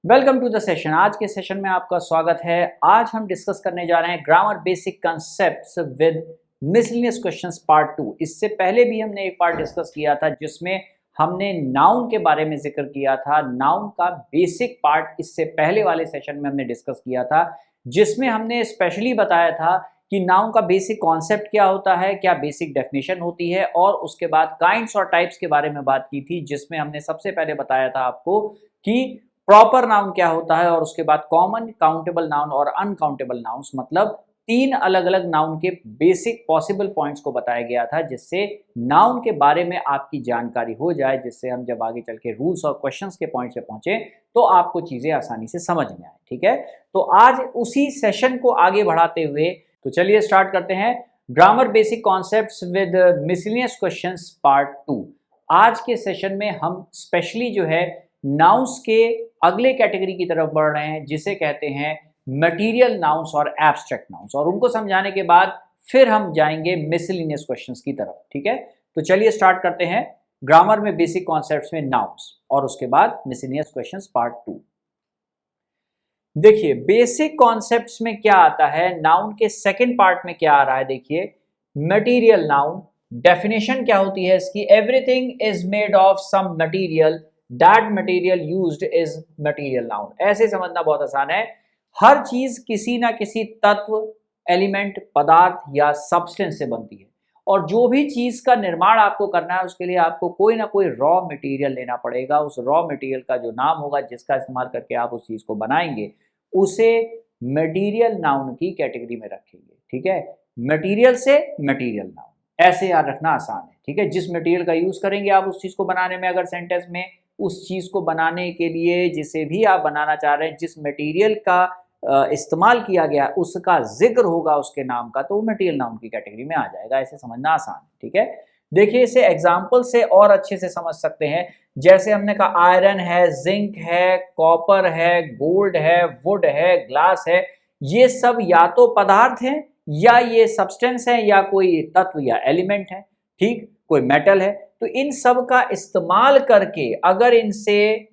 Welcome to the session. आज के session में आपका स्वागत है। आज हम डिस्कस करने जा रहे हैं grammar basic concepts with miscellaneous questions part 2। इससे पहले भी हमने एक पार्ट डिस्कस किया था जिसमें हमने नाउन के बारे में जिक्र किया था। नाउन का बेसिक पार्ट इससे पहले वाले सेशन में हमने डिस्कस किया था, जिसमें हमने स्पेशली बताया था कि नाउन का बेसिक कॉन्सेप्ट क्या होता है, क्या बेसिक डेफिनेशन होती है, और उसके बाद काइंड्स और टाइप्स के बारे में बात की थी, जिसमें हमने सबसे पहले बताया था आपको कि प्रॉपर नाउन क्या होता है, और उसके बाद कॉमन, काउंटेबल नाउन और अनकाउंटेबल नाउन्स, मतलब तीन अलग अलग नाउन के बेसिक पॉसिबल पॉइंट्स को बताया गया था, जिससे नाउन के बारे में आपकी जानकारी हो जाए, जिससे हम जब आगे चल के रूल्स और क्वेश्चंस के पॉइंट पे पहुंचे तो आपको चीजें आसानी से समझ में आए। ठीक है, तो आज उसी सेशन को आगे बढ़ाते हुए तो चलिए स्टार्ट करते हैं grammar basic concepts with miscellaneous questions part 2। आज के सेशन में हम स्पेशली जो है नाउन्स के अगले कैटेगरी की तरफ बढ़ रहे हैं, जिसे कहते हैं मटेरियल नाउन्स और एब्स्ट्रैक्ट नाउन्स, और उनको समझाने के बाद फिर हम जाएंगे मिसलेनियस क्वेश्चंस की तरफ। ठीक है, तो चलिए स्टार्ट करते हैं ग्रामर में बेसिक कॉन्सेप्ट्स में नाउन्स और उसके बाद मिसलेनियस क्वेश्चंस पार्ट 2। देखिए बेसिक कॉन्सेप्ट्स में क्या आता है, नाउन के सेकंड पार्ट में क्या आ रहा है। देखिए मटेरियल नाउन, डेफिनेशन क्या होती है इसकी, everything is made of some material, that material used is material known. ऐसे समझना बहुत आसान है, हर चीज किसी ना किसी तत्व, एलिमेंट, पदार्थ या सब्सटेंस से बनती है, और जो भी चीज का निर्माण आपको करना है उसके लिए आपको कोई ना कोई रॉ मटेरियल लेना पड़ेगा। उस रॉ मटेरियल का जो नाम होगा, जिसका इस्तेमाल करके आप उस चीज को बनाएंगे, उसे मटेरियल नाउन की कैटेगरी में रखेंगे। ठीक है, मटेरियल से मटेरियल नाउन, ऐसे याद रखना आसान है। ठीक है, जिस मटेरियल का यूज करेंगे आप उस चीज को बनाने में, अगर सेंटेंस में उस चीज को बनाने के लिए जिसे भी आप बनाना चाह रहे हैं, जिस मटेरियल का इस्तेमाल किया गया उसका जिक्र होगा उसके नाम का, तो वो मटेरियल नाउन की कैटेगरी में आ जाएगा। ऐसे समझना आसान है। ठीक है, देखिए इसे एग्जाम्पल से और अच्छे से समझ सकते हैं। जैसे हमने कहा आयरन है, जिंक है, कॉपर है, गोल्ड है, वुड है, ग्लास है, ये सब या तो पदार्थ हैं, या ये सब्सटेंस है, या कोई तत्व या एलिमेंट है, ठीक, कोई मेटल है। तो इन सब का इस्तेमाल करके अगर इनसे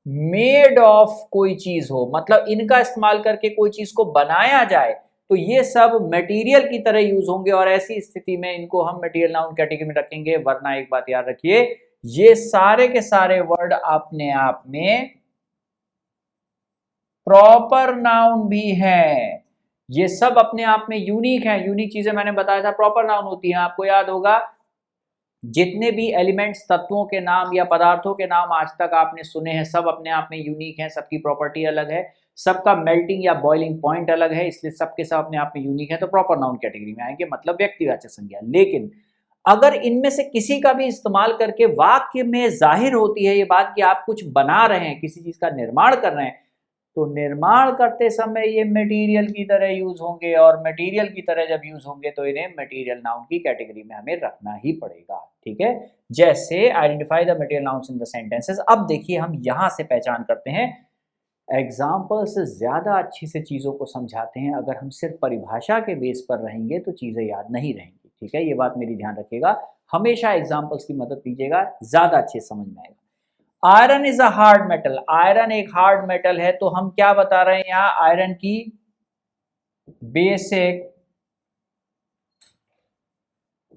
मेड ऑफ कोई चीज हो, मतलब इनका इस्तेमाल करके कोई चीज को बनाया जाए, तो ये सब मटेरियल की तरह यूज होंगे, और ऐसी स्थिति में इनको हम मटेरियल नाउन कैटेगरी में रखेंगे। वरना एक बात याद रखिए, ये सारे के सारे वर्ड अपने आप में प्रॉपर नाउन भी हैं। ये सब अपने आप में यूनिक है। यूनिक चीजें मैंने बताया था प्रॉपर नाउन होती हैं। आपको याद होगा जितने भी एलिमेंट्स, तत्वों के नाम या पदार्थों के नाम आज तक आपने सुने हैं, सब अपने आप में यूनिक हैं, सबकी प्रॉपर्टी अलग है, सबका मेल्टिंग या बॉइलिंग पॉइंट अलग है, इसलिए सबके सब अपने आप में यूनिक है, तो प्रॉपर नाउन कैटेगरी में आएंगे, मतलब व्यक्तिवाचक संज्ञा। लेकिन अगर इनमें से किसी का भी इस्तेमाल करके वाक्य में जाहिर होती है ये बात कि आप कुछ बना रहे हैं, किसी चीज का निर्माण कर रहे हैं, तो निर्माण करते समय ये मटेरियल की तरह यूज होंगे, और मटेरियल की तरह जब यूज होंगे तो इन्हें मटेरियल नाउन की कैटेगरी में हमें रखना ही पड़ेगा। ठीक है, जैसे identify the material nouns in the sentences. अब देखिए हम यहां से पहचान करते हैं, एग्जाम्पल से ज्यादा अच्छी से चीजों को समझाते हैं। अगर हम सिर्फ परिभाषा के बेस पर रहेंगे तो चीजें याद नहीं रहेंगी। ठीक है, ये बात मेरी ध्यान रखिएगा, हमेशा एग्जाम्पल्स की मदद लीजिएगा, ज्यादा अच्छे समझ में आएगा। Iron is a hard metal, iron एक हार्ड मेटल है, तो हम क्या बता रहे हैं यहां, आयरन की बेसिक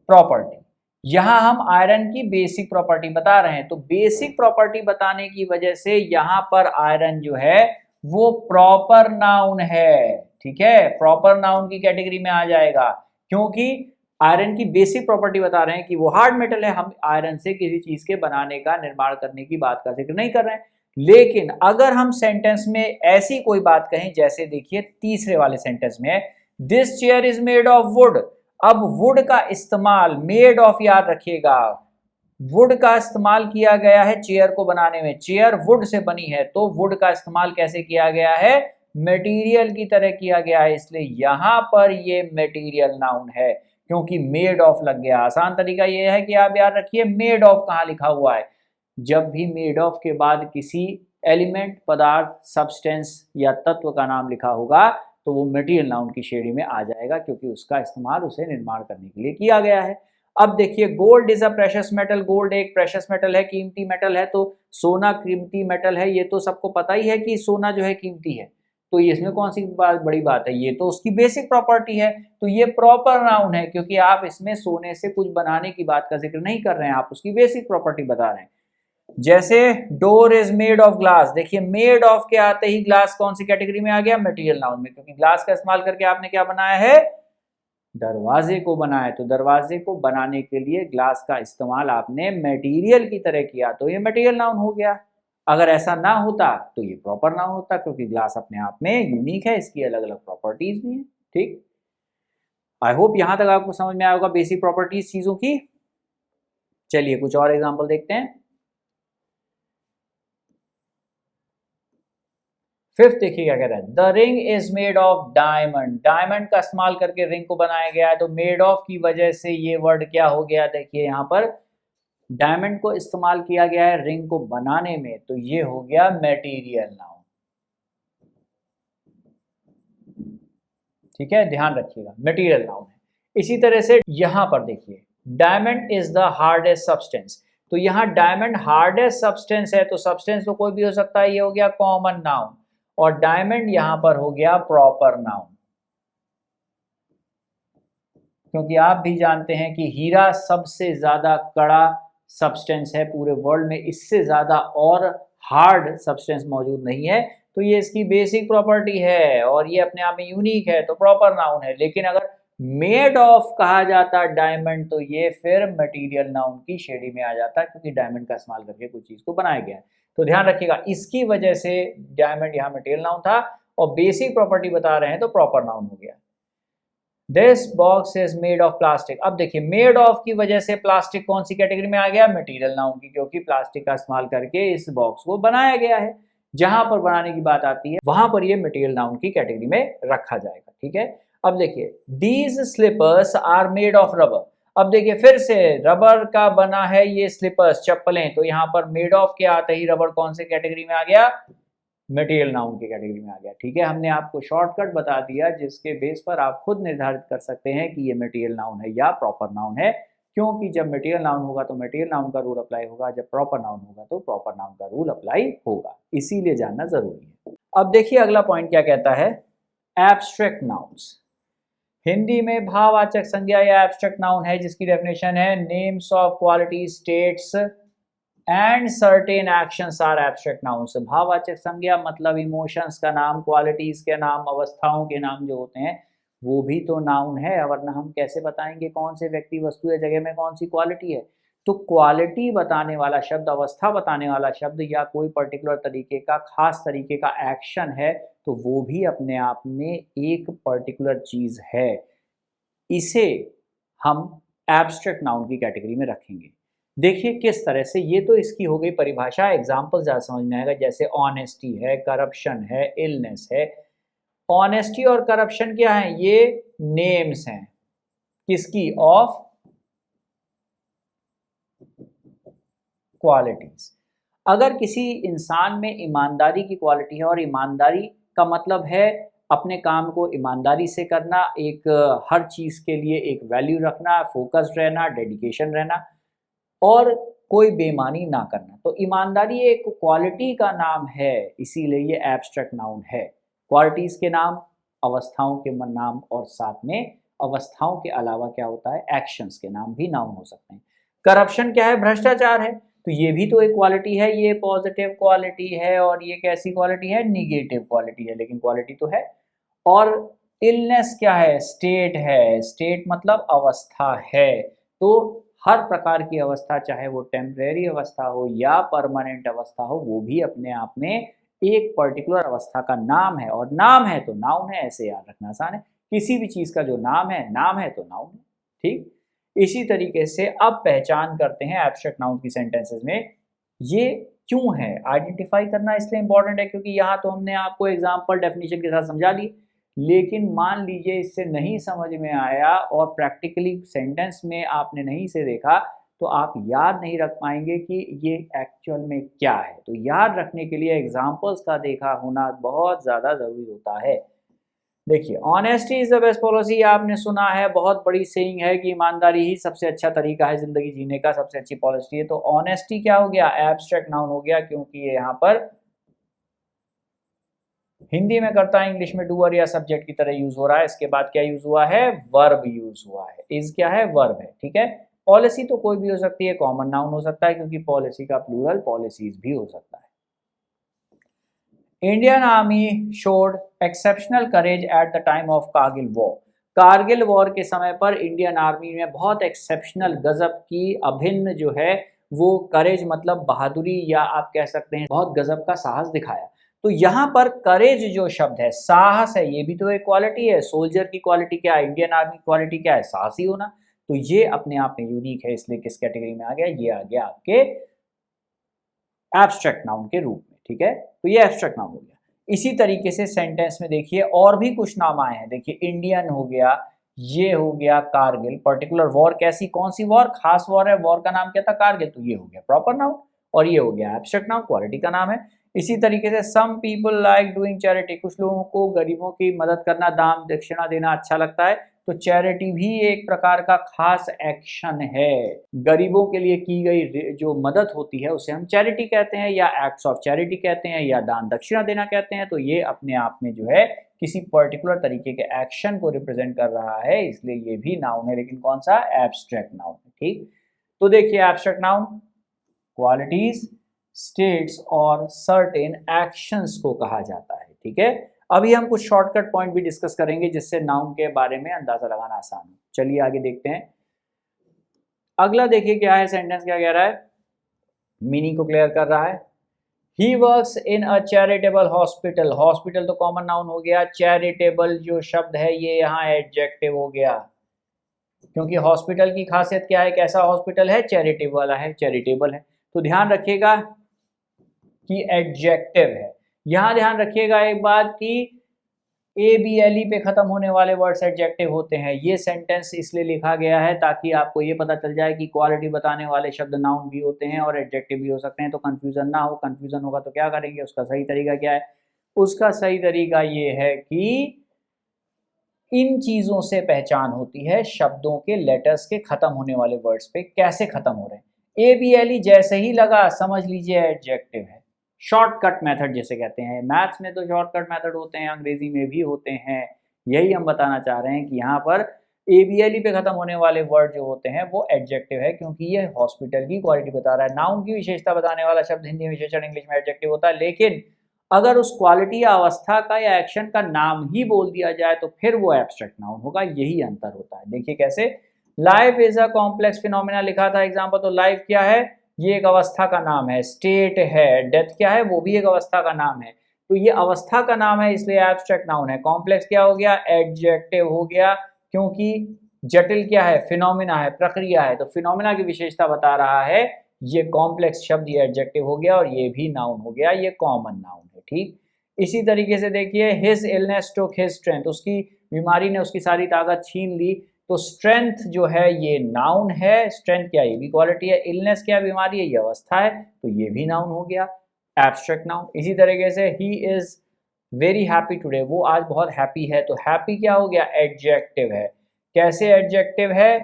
प्रॉपर्टी। यहां हम आयरन की बेसिक प्रॉपर्टी बता रहे हैं, तो बेसिक प्रॉपर्टी बताने की वजह से यहां पर आयरन जो है वो प्रॉपर नाउन है। ठीक है, प्रॉपर नाउन की कैटेगरी में आ जाएगा, क्योंकि आयरन की बेसिक प्रॉपर्टी बता रहे हैं कि वो हार्ड मेटल है। हम आयरन से किसी चीज के बनाने का, निर्माण करने की बात का जिक्र नहीं कर रहे हैं। लेकिन अगर हम सेंटेंस में ऐसी कोई बात कहें, जैसे देखिए तीसरे वाले सेंटेंस में, this chair is made of would. अब वुड का इस्तेमाल, मेड ऑफ याद रखिएगा, वुड का इस्तेमाल किया गया है चेयर को बनाने में, चेयर वुड से बनी है, तो वुड का इस्तेमाल कैसे किया गया है, मटेरियल की तरह किया गया है, इसलिए यहां पर ये मटेरियल नाउन है, क्योंकि मेड ऑफ लग गया। आसान तरीका ये है कि आप याद रखिए मेड ऑफ कहां लिखा हुआ है, जब भी मेड ऑफ के बाद किसी एलिमेंट, पदार्थ, सब्सटेंस या तत्व का नाम लिखा होगा तो वो मटेरियल नाउन की श्रेणी में आ जाएगा, क्योंकि उसका इस्तेमाल उसे निर्माण करने के लिए किया गया है। अब देखिए gold is a precious metal, gold एक प्रेशियस मेटल है, कीमती मेटल है, तो सोना कीमती मेटल है, ये तो सबको पता ही है कि सोना जो है कीमती है, तो इसमें कौन सी बड़ी बात है, ये तो उसकी बेसिक प्रॉपर्टी है, तो ये प्रॉपर नाउन है क्योंकि आप इसमें सोने से कुछ बनाने की बात का जिक्र नहीं कर रहे हैं, आप उसकी बेसिक प्रॉपर्टी बता रहे हैं। जैसे door is made of glass, देखिए मेड ऑफ के आते ही ग्लास कौन सी कैटेगरी में आ गया, मटेरियल नाउन में, क्योंकि ग्लास का इस्तेमाल करके आपने क्या बनाया है, दरवाजे को बनाया, तो दरवाजे को बनाने के लिए ग्लास का इस्तेमाल आपने मटेरियल की तरह किया, तो ये मटेरियल नाउन हो गया। अगर ऐसा ना होता तो ये प्रॉपर नाउन होता, क्योंकि ग्लास अपने आप में यूनिक है, इसकी अलग अलग प्रॉपर्टीज भी हैं। ठीक, आई होप यहां तक आपको समझ में आया होगा बेसिक प्रॉपर्टीज चीजों की। चलिए कुछ और एग्जांपल देखते हैं। फिफ्थ देखिए क्या कह रहा है, the ring is made of diamond, diamond का इस्तेमाल करके रिंग को बनाया गया है, तो मेड ऑफ की वजह से ये वर्ड क्या हो गया, देखिए यहां पर डायमंड को इस्तेमाल किया गया है रिंग को बनाने में, तो ये हो गया मटेरियल नाउन। ठीक है, ध्यान रखिएगा मटेरियल नाउन है। इसी तरह से यहां पर देखिए diamond is the hardest substance, तो यहां डायमंड हार्डेस्ट सब्सटेंस है, तो सब्सटेंस तो कोई भी हो सकता है, ये हो गया कॉमन नाउन, और डायमंड यहां पर हो गया प्रॉपर नाउन, क्योंकि आप भी जानते हैं कि हीरा सबसे ज्यादा कड़ा सब्सटेंस है पूरे वर्ल्ड में, इससे ज्यादा और हार्ड सब्सटेंस मौजूद नहीं है, तो ये इसकी बेसिक प्रॉपर्टी है और ये अपने आप में यूनिक है, तो प्रॉपर नाउन है। लेकिन अगर मेड ऑफ कहा जाता डायमंड, तो ये फिर मटेरियल नाउन की श्रेणी में आ जाता, क्योंकि डायमंड का इस्तेमाल करके कुछ चीज को बनाया गया है। तो ध्यान रखिएगा, इसकी वजह से डायमंड यहाँ मटेरियल नाउन था, और बेसिक प्रॉपर्टी बता रहे हैं तो प्रॉपर नाउन हो गया। This box is made of plastic, अब देखिए मेड ऑफ की वजह से प्लास्टिक कौन सी कैटेगरी में आ गया, मटेरियल नाउन की, क्योंकि प्लास्टिक का इस्तेमाल करके इस बॉक्स को बनाया गया है। जहां पर बनाने की बात आती है वहां पर ये मटेरियल नाउन की कैटेगरी में रखा जाएगा। ठीक है, अब देखिए these slippers are made of rubber, अब देखिए फिर से रबर का बना है ये स्लीपर्स चप्पलें, तो यहाँ पर मेड ऑफ के आते ही रबर कौन से कैटेगरी में आ गया, मटेरियल नाउन की कैटेगरी में आ गया। ठीक है, हमने आपको शॉर्टकट बता दिया जिसके बेस पर आप खुद निर्धारित कर सकते हैं कि ये मटेरियल नाउन है या प्रॉपर नाउन है, क्योंकि जब मटेरियल नाउन होगा तो मटेरियल नाउन का रूल अप्लाई होगा, जब प्रॉपर नाउन होगा तो प्रॉपर नाउन का रूल अप्लाई होगा, इसीलिए जानना जरूरी है। अब देखिए अगला पॉइंट क्या कहता है, एब्स्ट्रैक्ट नाउन्स, हिंदी में भाववाचक संज्ञा या एब्स्ट्रैक्ट नाउन है, जिसकी डेफिनेशन है names of quality states and certain actions are abstract nouns. भाववाचक संज्ञा मतलब इमोशंस का नाम, क्वालिटीज के नाम, अवस्थाओं के नाम जो होते हैं वो भी तो नाउन है, वरना हम कैसे बताएंगे कौन से व्यक्ति वस्तु या जगह में कौन सी क्वालिटी है। तो क्वालिटी बताने वाला शब्द, अवस्था बताने वाला शब्द, या कोई पर्टिकुलर तरीके का खास तरीके का एक्शन है, तो वो भी अपने आप में एक पर्टिकुलर चीज है, इसे हम एब्स्ट्रैक्ट नाउन की कैटेगरी में रखेंगे। देखिए किस तरह से, ये तो इसकी हो गई परिभाषा, एग्जाम्पल ज़्यादा समझ में आएगा, जैसे ऑनेस्टी है, करप्शन है, इलनेस है। ऑनेस्टी और करप्शन क्या है, ये नेम्स हैं किसकी, ऑफ क्वालिटीज। अगर किसी इंसान में ईमानदारी की क्वालिटी है, और ईमानदारी का मतलब है अपने काम को ईमानदारी से करना, एक हर चीज़ के लिए एक वैल्यू रखना, फोकस्ड रहना, डेडिकेशन रहना, और कोई बेईमानी ना करना, तो ईमानदारी एक क्वालिटी का नाम है, इसीलिए ये एब्स्ट्रैक्ट नाउन है। क्वालिटीज के नाम, अवस्थाओं के नाम, और साथ में अवस्थाओं के अलावा क्या होता है, एक्शंस के नाम भी नाउन हो सकते हैं। करप्शन क्या है, भ्रष्टाचार है, तो ये भी तो एक क्वालिटी है, ये पॉजिटिव क्वालिटी है, और ये कैसी क्वालिटी है, निगेटिव क्वालिटी है, लेकिन क्वालिटी तो है। और इलनेस क्या है, स्टेट है, स्टेट मतलब अवस्था है, तो हर प्रकार की अवस्था, चाहे वो टेम्परेरी अवस्था हो या परमानेंट अवस्था हो, वो भी अपने आप में एक पर्टिकुलर अवस्था का नाम है, और नाम है तो नाउन है, ऐसे याद रखना आसान है, किसी भी चीज का जो नाम है तो नाउन है। ठीक, इसी तरीके से अब पहचान करते हैं एब्स्ट्रैक्ट नाउन की सेंटेंसेस में, ये क्यों है, आइडेंटिफाई करना इसलिए इंपॉर्टेंट है क्योंकि यहाँ तो हमने आपको एग्जाम्पल डेफिनेशन के साथ समझा दी, लेकिन मान लीजिए इससे नहीं समझ में आया और प्रैक्टिकली सेंटेंस में आपने नहीं से देखा, तो आप याद नहीं रख पाएंगे कि ये एक्चुअल में क्या है। तो याद रखने के लिए एग्जाम्पल्स का देखा होना बहुत ज़्यादा ज़रूरी होता है। देखिए honesty is the best policy, आपने सुना है, बहुत बड़ी सेइंग है कि ईमानदारी ही सबसे अच्छा तरीका है जिंदगी जीने का, सबसे अच्छी पॉलिसी है। तो ऑनेस्टी क्या हो गया, एब्स्ट्रैक्ट नाउन हो गया, क्योंकि ये यहाँ पर हिंदी में करता है, इंग्लिश में डूअर या सब्जेक्ट की तरह यूज हो रहा है। इसके बाद क्या यूज हुआ है, वर्ब यूज हुआ है। इज क्या है, वर्ब है, ठीक है। पॉलिसी तो कोई भी हो सकती है, कॉमन नाउन हो सकता है, क्योंकि पॉलिसी का प्लूरल पॉलिसीज भी हो सकता है। Indian army showed exceptional courage at the time of Kargil war. Kargil war के समय पर इंडियन आर्मी ने बहुत एक्सेप्शनल, गजब की, अभिन्न जो है वो करेज मतलब बहादुरी, या आप कह सकते हैं बहुत गजब का साहस दिखाया। तो यहाँ पर करेज जो शब्द है, साहस है, ये भी तो एक क्वालिटी है। सोल्जर की क्वालिटी क्या है, इंडियन आर्मी की क्वालिटी क्या है, साहसी होना। तो ये अपने आप में यूनिक है, इसलिए किस कैटेगरी में आ गया, ये आ गया आपके एब्स्ट्रैक्ट नाउन के रूप में, ठीक है। तो ये एब्स्ट्रैक्ट नाउन हो गया। इसी तरीके से सेंटेंस में देखिए और भी कुछ नाम आए हैं। देखिए इंडियन हो गया, ये हो गया कारगिल, पर्टिकुलर वॉर, कैसी कौन सी वॉर, खास वॉर है, वॉर का नाम क्या था, कारगिल, तो ये हो गया प्रॉपर नाउन, और ये हो गया एब्स्ट्रैक्ट नाउन, क्वालिटी का नाम है। इसी तरीके से some people like doing charity, कुछ लोगों को गरीबों की मदद करना, दान दक्षिणा देना अच्छा लगता है। तो चैरिटी भी एक प्रकार का खास एक्शन है, गरीबों के लिए की गई जो मदद होती है उसे हम चैरिटी कहते हैं, या एक्ट्स ऑफ चैरिटी कहते हैं, या दान दक्षिणा देना कहते हैं। तो ये अपने आप में जो है किसी पर्टिकुलर तरीके के एक्शन को रिप्रेजेंट कर रहा है, इसलिए ये भी नाउन है, लेकिन कौन सा, एब्स्ट्रैक्ट नाउन है, ठीक। तो देखिए एब्स्ट्रैक्ट नाउन क्वालिटीज, स्टेट्स और सर्टेन एक्शंस को कहा जाता है, ठीक है। अभी हम कुछ शॉर्टकट पॉइंट भी डिस्कस करेंगे जिससे नाउन के बारे में अंदाजा लगाना आसान है। चलिए आगे देखते हैं। अगला देखिए क्या है, सेंटेंस क्या कह रहा है, मीनिंग को क्लियर कर रहा है। He works in a charitable hospital, hospital तो कॉमन नाउन हो गया, चैरिटेबल जो शब्द है ये यहाँ एडजेक्टिव हो गया, क्योंकि हॉस्पिटल की खासियत क्या है, कैसा हॉस्पिटल है, चैरिटेबल वाला है, चैरिटेबल है। तो ध्यान रखिएगा कि एडजेक्टिव है। यहां ध्यान रखिएगा एक बात कि ABLE पे खत्म होने वाले वर्ड्स एडजेक्टिव होते हैं। ये सेंटेंस इसलिए लिखा गया है ताकि आपको ये पता चल जाए कि क्वालिटी बताने वाले शब्द नाउन भी होते हैं और एडजेक्टिव भी हो सकते हैं, तो कंफ्यूजन ना हो। कंफ्यूजन होगा तो क्या करेंगे, उसका सही तरीका क्या है, उसका सही तरीका ये है कि इन चीजों से पहचान होती है शब्दों के, लेटर्स के खत्म होने वाले वर्ड्स पे कैसे खत्म हो रहे हैं। ABLE जैसे ही लगा समझ लीजिए एडजेक्टिव है। शॉर्टकट मेथड जिसे कहते हैं, मैथ्स में तो शॉर्टकट मेथड होते हैं, अंग्रेजी में भी होते हैं। यही हम बताना चाह रहे हैं कि यहाँ पर ABLE पे खत्म होने वाले वर्ड जो होते हैं वो एडजेक्टिव है, क्योंकि ये हॉस्पिटल की क्वालिटी बता रहा है। नाउन की विशेषता बताने वाला शब्द हिंदी में विशेषण, इंग्लिश में एडजेक्टिव होता है, लेकिन अगर उस क्वालिटी या अवस्था का या एक्शन का नाम ही बोल दिया जाए तो फिर वो एब्स्ट्रैक्ट नाउन होगा। यही अंतर होता है। देखिए कैसे, life is a complex phenomena लिखा था एग्जाम्पल, तो लाइफ क्या है, ये एक अवस्था का नाम है। स्टेट है, डेथ क्या है, वो भी एक अवस्था का नाम है। तो ये अवस्था का नाम है इसलिए एब्स्ट्रैक्ट नाउन है। कॉम्प्लेक्स क्या हो गया, एडजेक्टिव हो गया, क्योंकि जटिल क्या है, फिनोमिना है, प्रक्रिया है, तो फिनोमिना की विशेषता बता रहा है। ये कॉम्प्लेक्स शब्द ये एडजेक्टिव हो गया और ये भी नाउन हो गया, ये कॉमन नाउन है, ठीक। इसी तरीके से देखिए, his illness took his strength, उसकी बीमारी ने उसकी सारी ताकत छीन ली। तो स्ट्रेंथ जो है ये नाउन है, स्ट्रेंथ क्या, ये भी क्वालिटी है। इलनेस क्या, बीमारी है, ये अवस्था है, तो ये भी नाउन हो गया, एब्स्ट्रैक्ट नाउन। इसी तरीके से he is very happy today, वो आज बहुत हैप्पी है, तो हैप्पी क्या हो गया, एडजेक्टिव है। कैसे एडजेक्टिव है,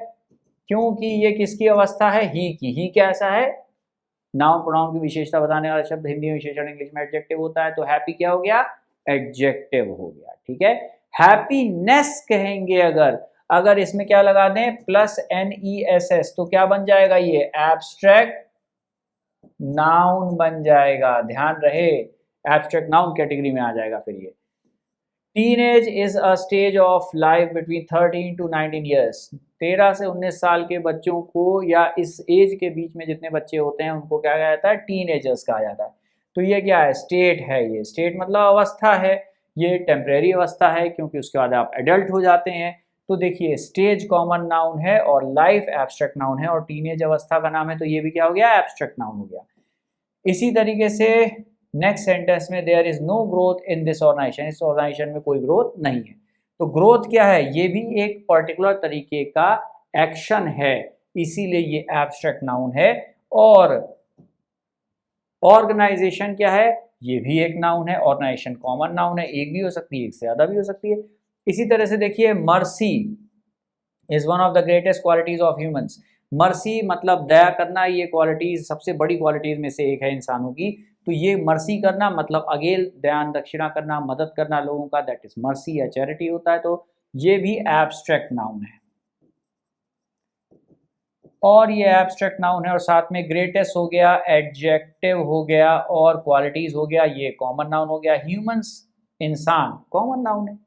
क्योंकि ये किसकी अवस्था है, ही की। ही कैसा है, नाउन प्रोनाउन की विशेषता बताने वाला शब्द, हिंदी में विशेषण, इंग्लिश में एडजेक्टिव होता है। तो हैप्पी क्या हो गया, एडजेक्टिव हो गया, ठीक है। हैप्पीनेस कहेंगे अगर, अगर इसमें क्या लगा दें, प्लस NESS, तो क्या बन जाएगा, ये एब्स्ट्रैक्ट नाउन बन जाएगा। ध्यान रहे, एब्स्ट्रैक्ट नाउन कैटेगरी में आ जाएगा फिर ये। Teenage is a stage of life between 13 to 19 years, 13 से 19 साल के बच्चों को, या इस एज के बीच में जितने बच्चे होते हैं उनको क्या कहा जाता है, टीनेजर्स कहा जाता है। तो ये क्या है, स्टेट है। ये स्टेट मतलब अवस्था है, ये टेम्परेरी अवस्था है, क्योंकि उसके बाद आप एडल्ट हो जाते हैं। तो देखिए स्टेज कॉमन नाउन है और लाइफ एब्स्ट्रैक्ट नाउन है, और टीनेज अवस्था का नाम है, तो ये भी क्या हो गया, एब्स्ट्रैक्ट नाउन हो गया। इसी तरीके से नेक्स्ट सेंटेंस में, there is no growth in this organisation, इस ऑर्गेनाइजेशन में कोई ग्रोथ नहीं है। तो ग्रोथ क्या है, ये भी एक पर्टिकुलर तरीके का एक्शन है, इसीलिए ये एब्स्ट्रैक्ट नाउन है। और ऑर्गेनाइजेशन क्या है, ये भी एक नाउन है। ऑर्गेनाइजेशन कॉमन नाउन है, एक भी हो सकती है, एक से ज्यादा भी हो सकती है। इसी तरह से देखिए mercy is one of the greatest qualities of humans. Mercy मतलब दया करना, ये क्वालिटीज सबसे बड़ी क्वालिटीज में से एक है इंसानों की। तो ये मर्सी करना मतलब अगेल दान दक्षिणा करना, मदद करना लोगों का, दैट इज मर्सी या चैरिटी होता है। तो ये भी एब्स्ट्रैक्ट नाउन है और ये एब्स्ट्रैक्ट नाउन है। और साथ में ग्रेटेस्ट हो गया, एडजेक्टिव हो गया और क्वालिटीज हो गया, ये कॉमन नाउन हो गया। ह्यूमंस इंसान कॉमन नाउन है,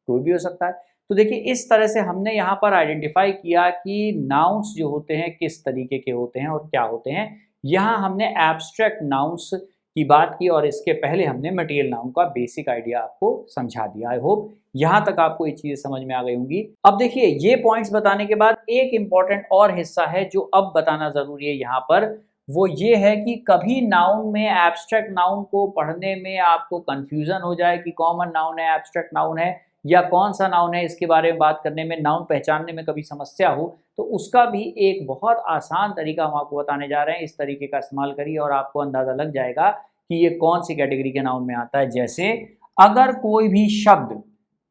कोई भी हो सकता है। तो देखिए इस तरह से हमने यहाँ पर आइडेंटिफाई किया कि नाउन्स जो होते हैं किस तरीके के होते हैं और क्या होते हैं। यहाँ हमने एब्स्ट्रैक्ट नाउन्स की बात की और इसके पहले हमने मटेरियल नाउन का बेसिक आइडिया आपको समझा दिया। आई होप यहाँ तक आपको ये चीजें समझ में आ गई होंगी। अब देखिए ये पॉइंट्स बताने के बाद एक इंपॉर्टेंट और हिस्सा है जो अब बताना जरूरी है यहाँ पर, वो ये है कि कभी नाउन में एब्स्ट्रैक्ट नाउन को पढ़ने में आपको कंफ्यूजन हो जाए कि कॉमन नाउन है, एब्स्ट्रैक्ट नाउन है या कौन सा नाउन है, इसके बारे में बात करने में, नाउन पहचानने में कभी समस्या हो, तो उसका भी एक बहुत आसान तरीका हम आपको बताने जा रहे हैं। इस तरीके का इस्तेमाल करिए और आपको अंदाजा लग जाएगा कि ये कौन सी कैटेगरी के नाउन में आता है। जैसे अगर कोई भी शब्द,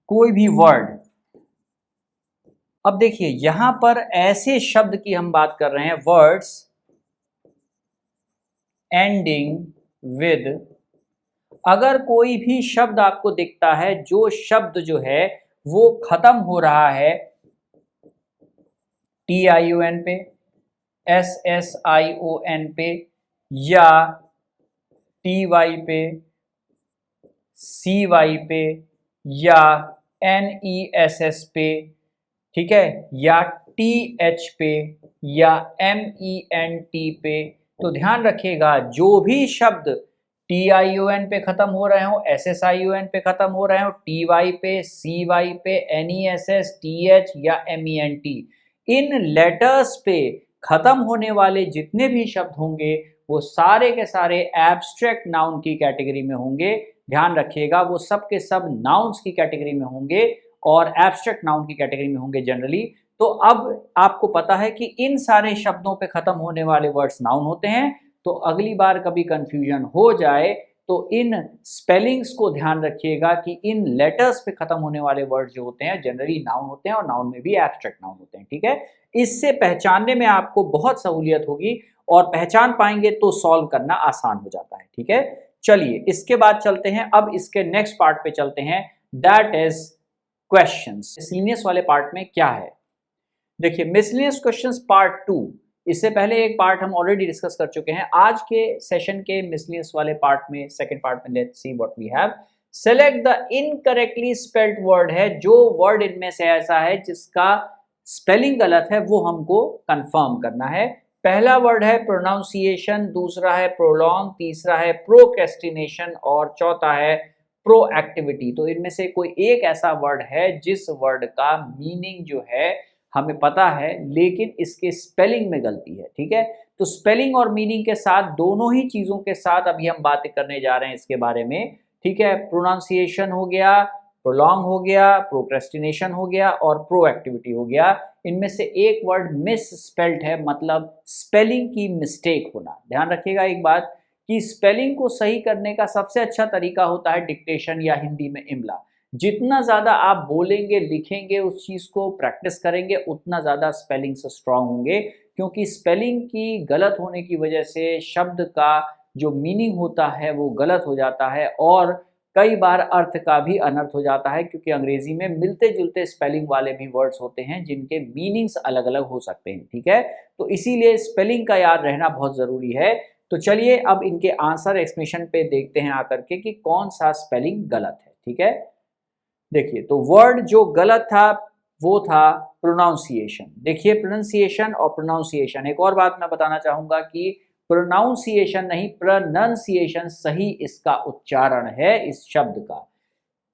कोई भी वर्ड, अब देखिए यहां पर ऐसे शब्द की हम बात कर रहे हैं, वर्ड्स एंडिंग विद, अगर कोई भी शब्द आपको दिखता है जो शब्द जो है वो खत्म हो रहा है TION पे, SSION पे या TY पे, CY पे या NESS पे, ठीक है, या TH पे या MENT पे, तो ध्यान रखिएगा जो भी शब्द TION पे खत्म हो रहे हो, SSION पे खत्म हो रहे हो, TY पे, CY पे, NESS, TH या MENT, इन लेटर्स पे खत्म होने वाले जितने भी शब्द होंगे वो सारे के सारे एब्स्ट्रैक्ट नाउन की कैटेगरी में होंगे। ध्यान रखिएगा वो सब के सब नाउन्स की कैटेगरी में होंगे और एब्स्ट्रैक्ट नाउन की कैटेगरी में होंगे जनरली। तो अब आपको पता है कि इन सारे शब्दों पे खत्म होने वाले वर्ड्स नाउन होते हैं। तो अगली बार कभी कंफ्यूजन हो जाए तो इन स्पेलिंग्स को ध्यान रखिएगा कि इन लेटर्स पे खत्म होने वाले वर्ड जो होते हैं जनरली नाउन होते हैं और नाउन में भी एब्स्ट्रैक्ट नाउन होते हैं, ठीक है। इससे पहचानने में आपको बहुत सहूलियत होगी और पहचान पाएंगे तो सॉल्व करना आसान हो जाता है, ठीक है। चलिए इसके बाद चलते हैं, अब इसके नेक्स्ट पार्ट पे चलते हैं, दैट इज क्वेश्चंस। मिसलेनियस वाले पार्ट में क्या है, देखिए मिसलेनियस क्वेश्चंस पार्ट 2, इससे पहले एक पार्ट हम ऑलरेडी डिस्कस कर चुके हैं। आज के सेशन के मिसलेनियस वाले पार्ट में, सेकंड पार्ट में, let's see what we have. Select the incorrectly spelled word है, जो वर्ड इनमें से ऐसा है जिसका स्पेलिंग गलत है वो हमको कंफर्म करना है। पहला वर्ड है प्रोनाउंसिएशन, दूसरा है प्रोलॉन्ग, तीसरा है प्रोक्रेस्टिनेशन और चौथा है प्रोएक्टिविटी। तो इनमें से कोई एक ऐसा वर्ड है जिस वर्ड का मीनिंग जो है हमें पता है लेकिन इसके स्पेलिंग में गलती है, ठीक है। तो स्पेलिंग और मीनिंग के साथ, दोनों ही चीजों के साथ अभी हम बातें करने जा रहे हैं इसके बारे में, ठीक है। प्रोनाउंसिएशन हो गया, प्रोलॉन्ग हो गया, प्रोक्रेस्टिनेशन हो गया और प्रोएक्टिविटी हो गया। इनमें से एक वर्ड मिस स्पेल्ड है, मतलब स्पेलिंग की मिस्टेक होना। ध्यान रखिएगा एक बात कि स्पेलिंग को सही करने का सबसे अच्छा तरीका होता है डिक्टेशन या हिंदी में इमला। जितना ज़्यादा आप बोलेंगे, लिखेंगे, उस चीज़ को प्रैक्टिस करेंगे, उतना ज़्यादा स्पेलिंग से स्ट्रांग होंगे, क्योंकि स्पेलिंग की गलत होने की वजह से शब्द का जो मीनिंग होता है वो गलत हो जाता है और कई बार अर्थ का भी अनर्थ हो जाता है, क्योंकि अंग्रेजी में मिलते जुलते स्पेलिंग वाले भी वर्ड्स होते हैं जिनके मीनिंग्स अलग अलग हो सकते हैं, ठीक है। तो इसीलिए स्पेलिंग का याद रहना बहुत ज़रूरी है। तो चलिए अब इनके आंसर एक्सप्लेनेशन पे देखते हैं आकर के कि कौन सा स्पेलिंग गलत है, ठीक है। देखिए तो वर्ड जो गलत था वो था प्रोनाउंसिएशन। देखिए प्रोनाउंसिएशन और प्रोनाउंसिएशन, एक और बात मैं बताना चाहूंगा कि प्रोनाउंसिएशन नहीं, प्रोनंसिएशन सही इसका उच्चारण है इस शब्द का।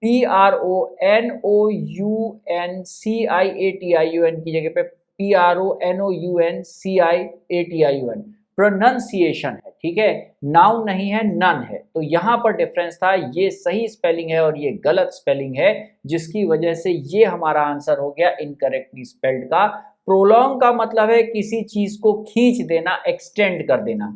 PRONOUNCIATION की जगह पे PRONOUNCIATION प्रोनंसिएशन है, ठीक है, नाउन नहीं है, नन है। तो यहां पर डिफरेंस था, ये सही स्पेलिंग है और ये गलत स्पेलिंग है, जिसकी वजह से ये हमारा आंसर हो गया इनकरेक्टली स्पेल्ड का। प्रोलॉन्ग का मतलब है किसी चीज को खींच देना, एक्सटेंड कर देना।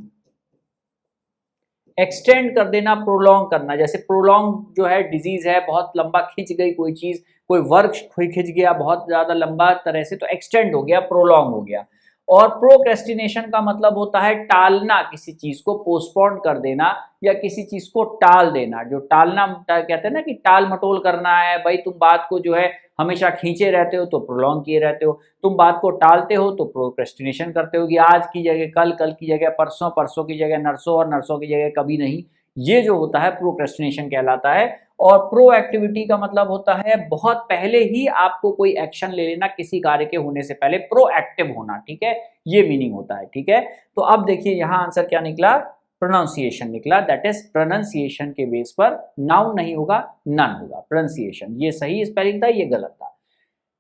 एक्सटेंड कर देना, प्रोलॉन्ग करना, जैसे प्रोलॉन्ग जो है डिजीज है, बहुत लंबा खिंच गई कोई चीज, कोई वर्क खिंच गया बहुत ज्यादा लंबा तरह से, तो एक्सटेंड हो गया, प्रोलॉन्ग हो गया। और प्रोक्रेस्टिनेशन का मतलब होता है टालना, किसी चीज को पोस्टपोन कर देना या किसी चीज को टाल देना। जो टालना कहते हैं ना कि टाल मटोल करना है, भाई तुम बात को जो है हमेशा खींचे रहते हो तो प्रोलॉन्ग किए रहते हो, तुम बात को टालते हो तो प्रोक्रेस्टिनेशन करते हो कि आज की जगह कल, कल की जगह परसों, परसों की जगह नरसों और नरसों की जगह कभी नहीं। ये जो होता है प्रोक्रेस्टिनेशन कहलाता है। और प्रो एक्टिविटी का मतलब होता है बहुत पहले ही आपको कोई एक्शन ले लेना, किसी कार्य के होने से पहले प्रोएक्टिव होना, ठीक है, ये मीनिंग होता है, ठीक है। तो अब देखिए यहां आंसर क्या निकला, प्रोनाउंसिएशन निकला, दैट इज प्रोनाउंसिएशन के बेस पर नाउन नहीं होगा, नन होगा, प्रोनाउंसिएशन। ये सही स्पेलिंग था, ये गलत था।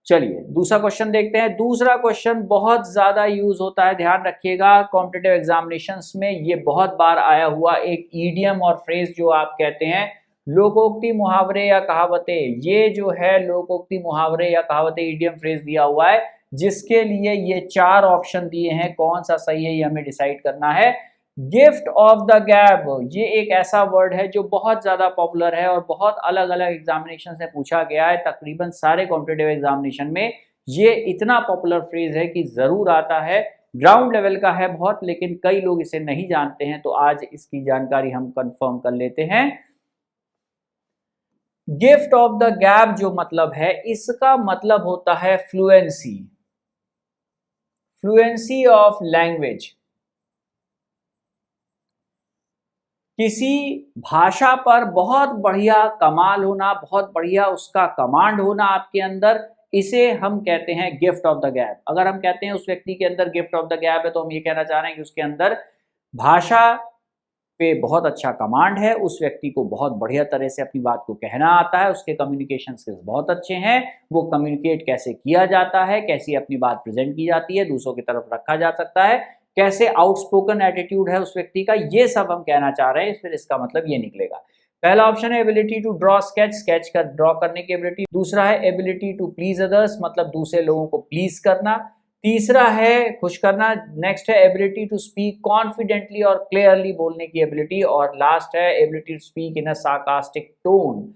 चलिए दूसरा क्वेश्चन देखते हैं। दूसरा क्वेश्चन बहुत ज्यादा यूज होता है, ध्यान रखिएगा कॉम्पिटिटिव एग्जामिनेशंस में, ये बहुत बार आया हुआ एक ईडियम और फ्रेज जो आप कहते हैं लोकोक्ति, मुहावरे या कहावतें। ये जो है लोकोक्ति, मुहावरे या कहावतें, ईडियम फ्रेज दिया हुआ है, जिसके लिए ये 4 ऑप्शन दिए हैं, कौन सा सही है ये हमें डिसाइड करना है। गिफ्ट ऑफ द गैब, ये एक ऐसा वर्ड है जो बहुत ज्यादा पॉपुलर है और बहुत अलग अलग एग्जामिनेशन से पूछा गया है, तकरीबन सारे कॉम्पिटिटिव एग्जामिनेशन में ये इतना पॉपुलर फ्रेज है कि जरूर आता है। ग्राउंड लेवल का है बहुत, लेकिन कई लोग इसे नहीं जानते हैं, तो आज इसकी जानकारी हम कंफर्म कर लेते हैं। गिफ्ट ऑफ द गैप जो मतलब है, इसका मतलब होता है फ्लुएंसी, फ्लुएंसी ऑफ लैंग्वेज। किसी भाषा पर बहुत बढ़िया कमाल होना, बहुत बढ़िया उसका कमांड होना आपके अंदर, इसे हम कहते हैं गिफ्ट ऑफ द गैप। अगर हम कहते हैं उस व्यक्ति के अंदर गिफ्ट ऑफ द गैप है, तो हम ये कहना चाह रहे हैं कि उसके अंदर भाषा पे बहुत अच्छा कमांड है, उस व्यक्ति को बहुत बढ़िया तरह से अपनी बात को कहना आता है, उसके कम्युनिकेशन स्किल्स बहुत अच्छे हैं, वो कम्युनिकेट कैसे किया जाता है, कैसे अपनी बात प्रेजेंट की जाती है, दूसरों की तरफ रखा जा सकता है, कैसे आउटस्पोकन एटीट्यूड है उस व्यक्ति का, ये सब हम कहना चाह रहे हैं। फिर इसका मतलब ये निकलेगा। पहला ऑप्शन है ability to draw sketch, sketch का ड्रॉ करने की एबिलिटी। दूसरा है एबिलिटी टू प्लीज अदर्स, मतलब दूसरे लोगों को प्लीज करना। तीसरा है खुश करना। नेक्स्ट है एबिलिटी टू स्पीक कॉन्फिडेंटली और क्लियरली, बोलने की एबिलिटी। और लास्ट है ability to speak in a sarcastic tone.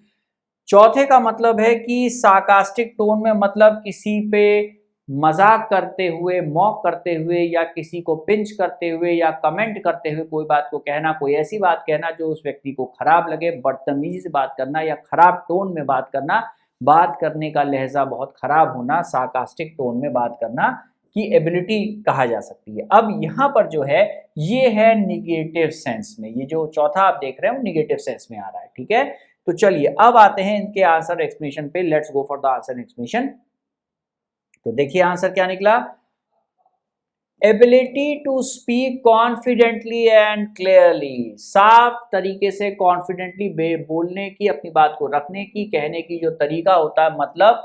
चौथे का मतलब है कि सार्कास्टिक टोन में मतलब किसी पे मजाक करते हुए, मॉक करते हुए, या किसी को पिंच करते हुए या कमेंट करते हुए कोई बात को कहना, कोई ऐसी बात कहना जो उस व्यक्ति को खराब लगे, बदतमीजी से बात करना या खराब टोन में बात करना, बात करने का लहजा बहुत खराब होना, सार्कास्टिक टोन में बात करना की एबिलिटी कहा जा सकती है। अब यहाँ पर जो है ये है निगेटिव सेंस में, ये जो चौथा आप देख रहे हैं वो निगेटिव सेंस में आ रहा है, ठीक है। तो चलिए अब आते हैं इनके आंसर एक्सप्लेनेशन पे। Let's go for the answer explanation. तो देखिए आंसर क्या निकला, ability to speak confidently and clearly, साफ तरीके से कॉन्फिडेंटली बोलने की, अपनी बात को रखने की, कहने की जो तरीका होता है, मतलब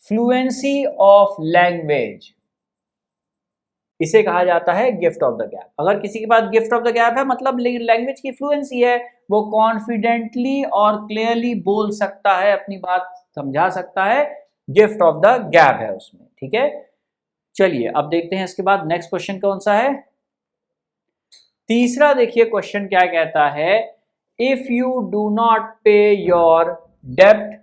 फ्लुएंसी ऑफ लैंग्वेज, इसे कहा जाता है गिफ्ट ऑफ द गैप। अगर किसी के पास गिफ्ट ऑफ द गैप है मतलब लैंग्वेज की फ्लुएंसी है, वो कॉन्फिडेंटली और क्लियरली बोल सकता है, अपनी बात समझा सकता है, गिफ्ट ऑफ द गैप है उसमें, ठीक है। चलिए अब देखते हैं इसके बाद नेक्स्ट क्वेश्चन कौन सा है। तीसरा देखिए क्वेश्चन क्या कहता है, इफ यू डू नॉट पे योर डेब्ट,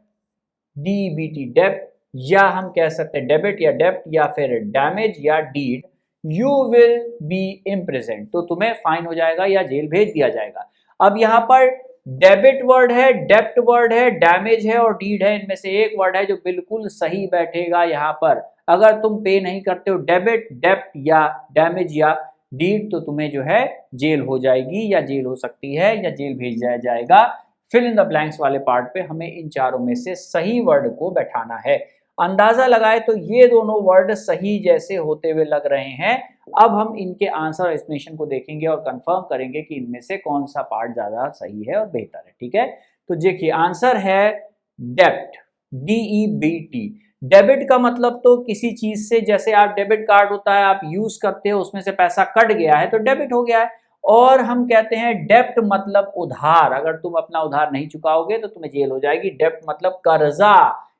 डीबीटी डेब्ट, या हम कह सकते हैं डेबिट या डेब्ट, या फिर डैमेज या deed, you will be imprisoned, तो तुम्हें फाइन हो जाएगा या जेल भेज दिया जाएगा। अब यहाँ पर डेबिट वर्ड है, डेब्ट वर्ड है, डैमेज है और डीड है, इनमें से एक वर्ड है जो बिल्कुल सही बैठेगा यहाँ पर। अगर तुम पे नहीं करते हो डेबिट, डेब्ट या डैमेज या डीड, तो तुम्हें जो है जेल हो जाएगी या जेल हो सकती है या जेल भेज दिया जाएगा। फिल इन द ब्लैंक्स वाले पार्ट पे हमें इन चारों में से सही वर्ड को बैठाना है। अंदाजा लगाए तो ये दोनों वर्ड सही जैसे होते हुए लग रहे हैं। अब हम इनके आंसर और एक्सप्लेनेशन को देखेंगे और कंफर्म करेंगे कि इनमें से कौन सा पार्ट ज्यादा सही है और बेहतर है, ठीक है। तो देखिए आंसर है डेब्ट, DEBT। डेबिट का मतलब तो किसी चीज से, जैसे आप डेबिट कार्ड होता है आप यूज करते हो, उसमें से पैसा कट गया है तो डेबिट हो गया है। और हम कहते हैं डेब्ट मतलब उधार, अगर तुम अपना उधार नहीं चुकाओगे तो तुम्हें जेल हो जाएगी। डेब्ट मतलब कर्जा,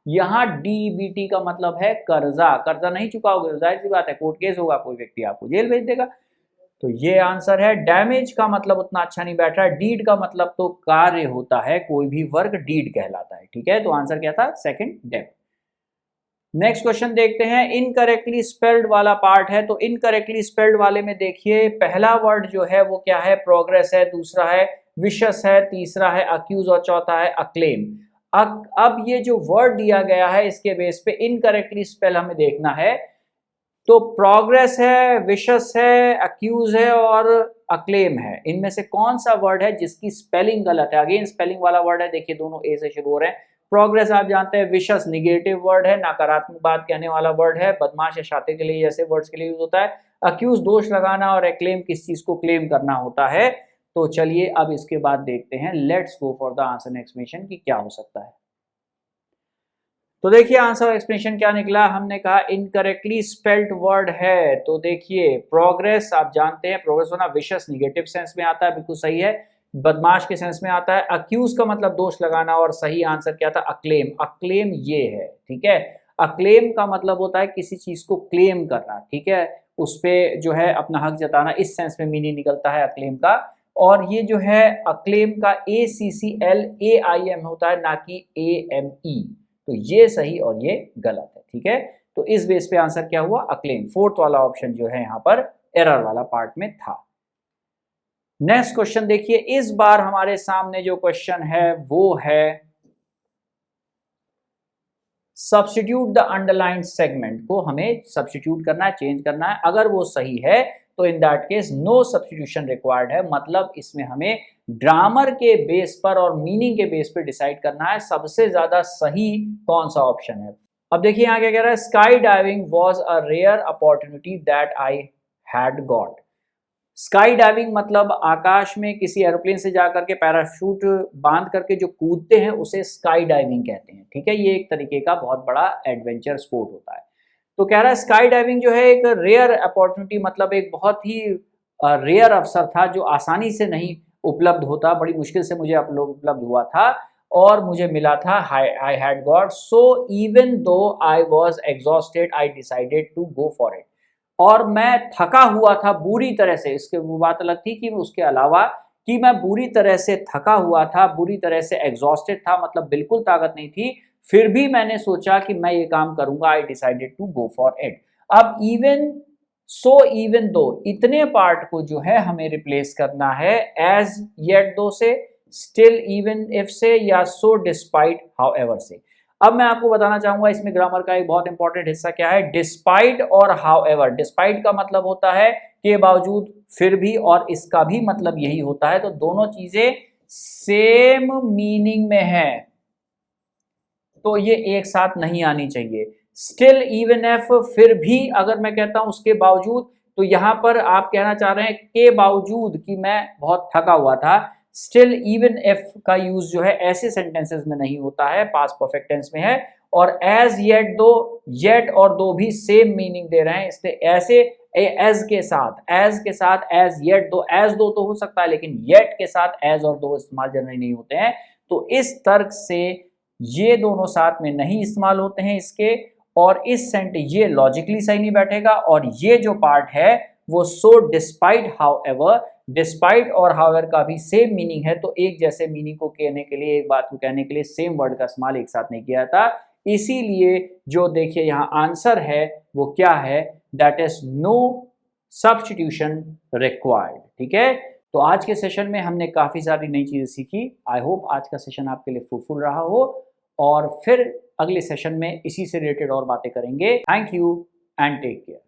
यहाँ DBT का मतलब है कर्जा, कर्जा नहीं चुकाओगे तो जाहिर सी बात है कोर्ट केस होगा, कोई व्यक्ति आपको जेल भेज देगा। तो ये आंसर है। डैमेज का मतलब उतना अच्छा नहीं बैठ रहा है। डीड का मतलब तो कार्य होता है, कोई भी वर्क डीड कहलाता है, ठीक है। तो आंसर क्या था? Second, depth. नेक्स्ट क्वेश्चन देखते हैं। इनकरेक्टली स्पेल्ड वाला पार्ट है, तो इनकरेक्टली स्पेल्ड वाले में देखिए पहला वर्ड जो है वो क्या है? प्रोग्रेस है, दूसरा है विशस है, तीसरा है अक्यूज और चौथा है अक्लेम। अब ये जो वर्ड दिया गया है इसके बेस पे इनकरेक्टली स्पेल हमें देखना है। तो प्रोग्रेस है, विशस है, अक्यूज है और अक्लेम है। इनमें से कौन सा वर्ड है जिसकी स्पेलिंग गलत है? अगेन स्पेलिंग वाला वर्ड है, देखिए दोनों ए से शुरू हो रहे हैं। प्रोग्रेस आप जानते हैं, विशस निगेटिव वर्ड है, नकारात्मक बात कहने वाला वर्ड है, बदमाश या शातिर के लिए ऐसे वर्ड्स के लिए यूज होता है। अक्यूज दोष लगाना और एक्लेम किस चीज को क्लेम करना होता है। तो चलिए अब इसके बाद देखते हैं, let's go for the answer explanation कि क्या हो सकता है। तो देखिए आंसर एक्सप्लेनेशन क्या निकला। हमने कहा इनकरेक्टली स्पेल्ड वर्ड है, तो देखिए प्रोग्रेस आप जानते हैं, प्रोग्रेस होना विशस निगेटिव सेंस में आता है, बिल्कुल सही है। बदमाश के सेंस में आता है। अक्यूज का मतलब दोष लगाना और सही आंसर क्या था? अक्लेम। अक्लेम ये है, ठीक है। अक्लेम का मतलब होता है किसी चीज को क्लेम करना, ठीक है, उस पर जो है अपना हक जताना, इस सेंस में मीनिंग निकलता है अक्लेम का। और ये जो है अक्लेम का ACCLAIM होता है, ना कि AME। तो ये सही और ये गलत है, ठीक है। तो इस बेस पे आंसर क्या हुआ? अक्लेम। फोर्थ वाला ऑप्शन जो है यहां पर एरर वाला पार्ट में था। नेक्स्ट क्वेश्चन देखिए। इस बार हमारे सामने जो क्वेश्चन है वो है सब्स्टिट्यूट द अंडरलाइन सेगमेंट को हमें सब्स्टिट्यूट करना है, चेंज करना है। अगर वो सही है तो in that case no substitution required है, मतलब इसमें हमें ग्रामर के बेस पर और मीनिंग के बेस पर डिसाइड करना है सबसे ज्यादा सही कौन सा ऑप्शन है। अब देखिए यहाँ क्या कह रहा है, sky diving was a rare opportunity that I had got. Sky diving मतलब आकाश में किसी एरोप्लेन से जाकर के पैराशूट बांध करके जो कूदते हैं उसे स्काई डाइविंग कहते हैं, ठीक है। ये एक तरीके का बहुत बड़ा एडवेंचर स्पोर्ट होता है। तो कह रहा है स्काई डाइविंग जो है एक रेयर अपॉर्चुनिटी, मतलब एक बहुत ही रेयर अवसर था जो आसानी से नहीं उपलब्ध होता, बड़ी मुश्किल से मुझे उपलब्ध हुआ था और मुझे मिला था। I had got, so even though I was exhausted I decided to go for it. और मैं थका हुआ था बुरी तरह से, इसके वो बात अलग थी कि उसके अलावा कि मैं बुरी तरह से थका हुआ था, बुरी तरह से एग्जॉस्टेड था, मतलब बिल्कुल ताकत नहीं थी, फिर भी मैंने सोचा कि मैं ये काम करूंगा। I decided to go for it. अब इवन, सो इवन दो, इतने पार्ट को जो है हमें रिप्लेस करना है एज येट दो से, स्टिल इवन इफ से, या सो डिस्पाइट हाउ एवर से। अब मैं आपको बताना चाहूंगा इसमें ग्रामर का एक बहुत इंपॉर्टेंट हिस्सा क्या है, डिस्पाइट और हाउ एवर। डिस्पाइट का मतलब होता है के बावजूद, फिर भी, और इसका भी मतलब यही होता है। तो दोनों चीजें सेम मीनिंग में है, तो ये एक साथ नहीं आनी चाहिए। स्टिल इवन इफ, फिर भी अगर मैं कहता हूं उसके बावजूद, तो यहां पर आप कहना चाह रहे हैं के बावजूद कि मैं बहुत थका हुआ था। स्टिल इवन इफ का यूज जो है ऐसे सेंटेंसेस में नहीं होता है, पास्ट परफेक्ट टेंस में है। और एज येट दो, येट और दो भी सेम मीनिंग दे रहे हैं, इसलिए ऐसे एज के साथ एज येट दो, एज दो तो हो सकता है लेकिन येट के साथ एज और दो इस्तेमाल जनरली नहीं होते हैं। तो इस तर्क से ये दोनों साथ में नहीं इस्तेमाल होते हैं इसके, और इस सेंटेंस ये लॉजिकली सही नहीं बैठेगा। और ये जो पार्ट है वो so despite how ever, despite और हाउएवर का भी सेम मीनिंग है, तो एक जैसे मीनिंग को कहने के लिए, एक बात को कहने के लिए सेम वर्ड का इस्तेमाल एक साथ नहीं किया था। इसीलिए जो देखिए यहाँ आंसर है वो क्या है, that is no substitution required, ठीक है। तो आज के सेशन में हमने काफी सारी नई चीजें सीखी। आई होप आज का सेशन आपके लिए फ्रूटफुल रहा हो, और फिर अगले सेशन में इसी से रिलेटेड और बातें करेंगे। Thank you and take care.